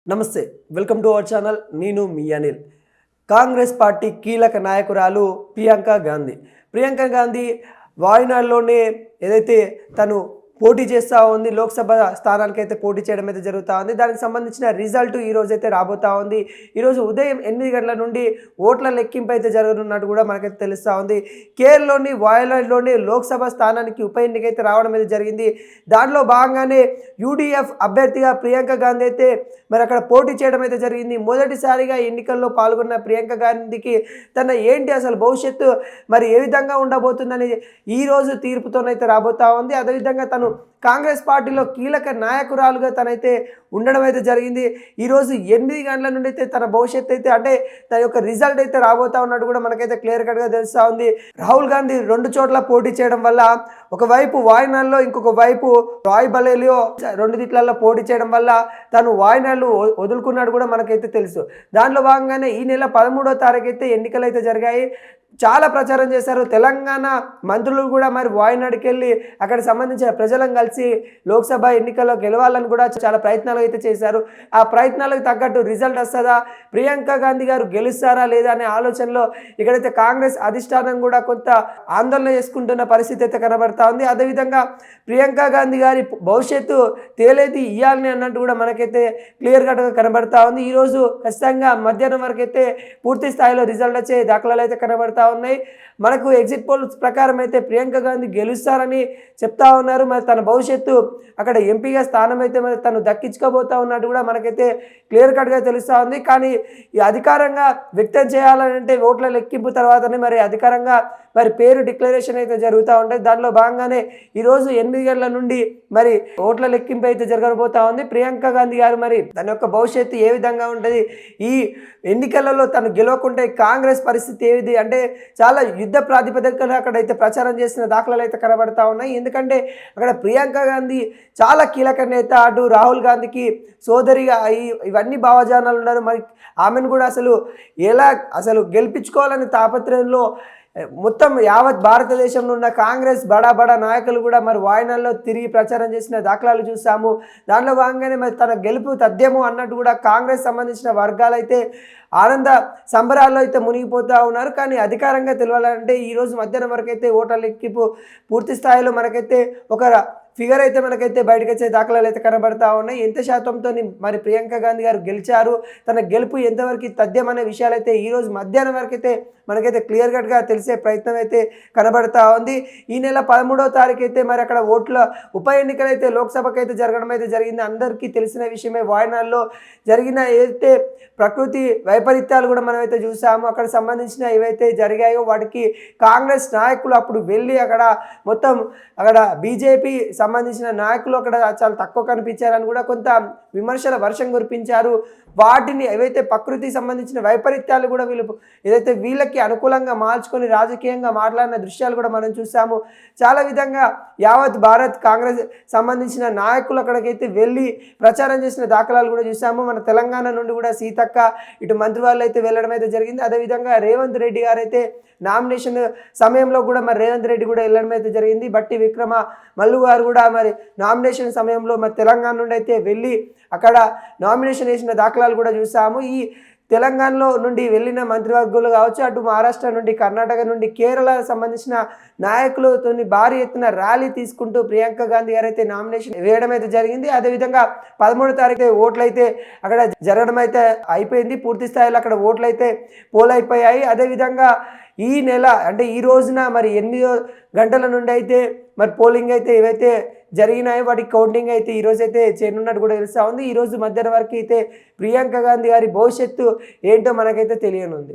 నమస్తే welcome to our channel నేను మీ Anil Congress party కీలక నాయకురాలు ప్రియాంక గాంధీ వాయనాడ్లోనే ఏదైతే తను పోటీ చేస్తూ ఉంది లోక్సభ స్థానానికైతే పోటీ చేయడం అయితే జరుగుతూ ఉంది దానికి సంబంధించిన రిజల్ట్ ఈ రోజు అయితే రాబోతూ ఉంది ఈరోజు ఉదయం 8 గంటల నుండి ఓట్ల లెక్కింపు అయితే జరగనున్నట్టు కూడా మనకైతే తెలుస్తూ ఉంది కేరళలోని వాయనాడ్లోని లోక్సభ స్థానానికి ఉప ఎన్నిక అయితే రావడం అయితే జరిగింది దానిలో భాగంగానే యూడీఎఫ్ అభ్యర్థిగా ప్రియాంక గాంధీ అయితే మరి అక్కడ పోటీ చేయడం అయితే జరిగింది మొదటిసారిగా ఎన్నికల్లో పాల్గొన్న ప్రియాంక గాంధీకి తన ఏంటి అసలు భవిష్యత్తు మరి ఏ విధంగా ఉండబోతుందని ఈ రోజు తీర్పుతోనైతే రాబోతూ ఉంది అదేవిధంగా తను కాంగ్రెస్ పార్టీలో కీలక నాయకురాలుగా తనైతే ఉండడం అయితే జరిగింది ఈరోజు 8 గంటల నుండి అయితే తన భవిష్యత్తు అయితే అంటే తన యొక్క రిజల్ట్ అయితే రాబోతా ఉన్నట్టు కూడా మనకైతే క్లియర్ కట్గా తెలుస్తూ ఉంది రాహుల్ గాంధీ 2 చోట్ల పోటీ చేయడం వల్ల ఒకవైపు వాయనాడ్లో ఇంకొక వైపు రాయ్బరేలీలో 2 దిట్లలో పోటీ చేయడం వల్ల తను వాయనాడ్లు వదులుకున్నాడు కూడా మనకైతే తెలుసు దాంట్లో భాగంగానే ఈ నెల 13వ తారీఖు అయితే ఎన్నికలు అయితే జరిగాయి చాలా ప్రచారం చేశారు తెలంగాణ మంత్రులు కూడా మరి వాయనాడ్కి వెళ్ళి అక్కడ సంబంధించిన ప్రజలను కలిసి లోక్సభ ఎన్నికల్లో గెలవాలని కూడా చాలా ప్రయత్నాలు అయితే చేశారు ఆ ప్రయత్నాలకు తగ్గట్టు రిజల్ట్ వస్తుందా ప్రియాంక గాంధీ గారు గెలుస్తారా లేదా అనే ఆలోచనలో ఇక్కడైతే కాంగ్రెస్ అధిష్టానం కూడా కొంత ఆందోళన చేసుకుంటున్న పరిస్థితి అయితే కనబడతా ఉంది అదేవిధంగా ప్రియాంక గాంధీ గారి భవిష్యత్తు తేలేది ఇవ్వాలని అన్నట్టు కూడా మనకైతే క్లియర్ కట్గా కనబడతా ఉంది ఈరోజు ఖచ్చితంగా మధ్యాహ్నం వరకు అయితే పూర్తి స్థాయిలో రిజల్ట్ వచ్చే దాఖలాలు అయితే కనబడతా ఉన్నాయి మనకు ఎగ్జిట్ పోల్స్ ప్రకారం అయితే ప్రియాంక గాంధీ గెలుస్తారని చెప్తా ఉన్నారు మరి తన భవిష్యత్తు అక్కడ ఎంపీగా స్థానం అయితే మరి తను దక్కించుకోబోతా ఉన్నట్టు కూడా మనకైతే క్లియర్ కట్గా తెలుస్తూ ఉంది కానీ ఈ అధికారంగా వ్యక్తం చేయాలంటే ఓట్ల లెక్కింపు తర్వాతనే మరి అధికారంగా మరి పేరు డిక్లరేషన్ అయితే జరుగుతూ ఉంటాయి దానిలో భాగంగానే ఈరోజు 8 గంటల నుండి మరి ఓట్ల లెక్కింపు అయితే జరగబోతా ఉంది ప్రియాంక గాంధీ గారు మరి తన యొక్క భవిష్యత్తు ఏ విధంగా ఉంటుంది ఈ ఎన్నికలలో తను గెలవకుంటే కాంగ్రెస్ పరిస్థితి ఏది అంటే చాలా యుద్ధ ప్రాతిపదికన అక్కడైతే ప్రచారం చేసిన దాఖలాలు అయితే కనబడతా ఉన్నాయి ఎందుకంటే అక్కడ ప్రియాంక గాంధీ చాలా కీలక నేత అటు రాహుల్ గాంధీకి సోదరిగా ఇవన్నీ భావజానాలు ఉన్నారు మరి ఆమెను కూడా అసలు గెలిపించుకోవాలని తాపత్రయంలో మొత్తం యావత్ భారతదేశంలో ఉన్న కాంగ్రెస్ బడా నాయకులు కూడా మరి వాయనాడ్లో తిరిగి ప్రచారం చేసిన దాఖలాలు చూసాము దానిలో భాగంగానే మరి తన గెలుపు తథ్యము అన్నట్టు కూడా కాంగ్రెస్ సంబంధించిన వర్గాలు అయితే ఆనంద సంబరాల్లో అయితే మునిగిపోతూ ఉన్నారు కానీ అధికారంగా తెలియాలంటే ఈరోజు మధ్యాహ్నం వరకు అయితే ఓట్ల లెక్కింపు పూర్తి స్థాయిలో మనకైతే ఒక ఫిగర్ అయితే మనకైతే బయటకు వచ్చే దాఖలాలు అయితే కనబడతా ఉన్నాయి ఎంత శాతంతో మరి ప్రియాంక గాంధీ గారు గెలిచారు తన గెలుపు ఎంతవరకు తథ్యం అనే విషయాలు అయితే ఈరోజు మధ్యాహ్నం వరకు అయితే మనకైతే క్లియర్ కట్గా తెలిసే ప్రయత్నం అయితే కనబడతా ఉంది ఈ నెల 13వ తారీఖు అయితే మరి అక్కడ ఓట్ల ఉప ఎన్నికలు అయితే లోక్సభకు అయితే జరగడం అయితే జరిగింది అందరికీ తెలిసిన విషయమే వాయనాడ్లో జరిగిన ఏదైతే ప్రకృతి వైపరీత్యాలు కూడా మనమైతే చూసాము అక్కడ సంబంధించిన ఏవైతే జరిగాయో వాటికి కాంగ్రెస్ నాయకులు అప్పుడు వెళ్ళి అక్కడ బీజేపీ సంబంధించిన నాయకులు అక్కడ చాలా తక్కువ కనిపించారని కూడా కొంత విమర్శల వర్షం కురిపించారు వాటిని ఏవైతే ప్రకృతికి సంబంధించిన వైపరీత్యాలు కూడా వీళ్ళకి అనుకూలంగా మార్చుకొని రాజకీయంగా మాట్లాడిన దృశ్యాలు కూడా మనం చూసాము చాలా విధంగా యావత్ భారత్ కాంగ్రెస్ సంబంధించిన నాయకులు అక్కడికైతే వెళ్ళి ప్రచారం చేసిన దాఖలాలు కూడా చూసాము మన తెలంగాణ నుండి కూడా సీతక్క ఇటు మంత్రి వాళ్ళు అయితే వెళ్ళడం అయితే జరిగింది అదేవిధంగా రేవంత్ రెడ్డి గారు అయితే నామినేషన్ సమయంలో కూడా మరి రేవంత్ రెడ్డి కూడా వెళ్ళడం అయితే జరిగింది బట్టి విక్రమ మల్లు గారు కూడా మరి నామినేషన్ సమయంలో మరి తెలంగాణ నుండి అయితే వెళ్ళి అక్కడ నామినేషన్ వేసిన దాఖలాలు కూడా చూసాము ఈ తెలంగాణలో నుండి వెళ్ళిన మంత్రివర్గులు కావచ్చు అటు మహారాష్ట్ర నుండి కర్ణాటక నుండి కేరళ సంబంధించిన నాయకులతో భారీ ఎత్తున ర్యాలీ తీసుకుంటూ ప్రియాంక గాంధీ గారు అయితే నామినేషన్ వేయడం అయితే జరిగింది అదేవిధంగా 13వ తారీఖు ఓట్లు అయితే అక్కడ జరగడం అయితే అయిపోయింది పూర్తి స్థాయిలో అక్కడ ఓట్లు అయితే పోల్ అయిపోయాయి అదేవిధంగా ఈ నెల అంటే ఈ రోజున మరి 8 గంటల నుండి అయితే మరి పోలింగ్ అయితే ఏవైతే జరిగినాయో వాటికి కౌంటింగ్ అయితే ఈరోజు అయితే చేయనున్నట్టు కూడా తెలుస్తూ ఉంది ఈరోజు మధ్యాహ్నం వరకు అయితే ప్రియాంక గాంధీ గారి భవిష్యత్తు ఏంటో మనకైతే తెలియనుంది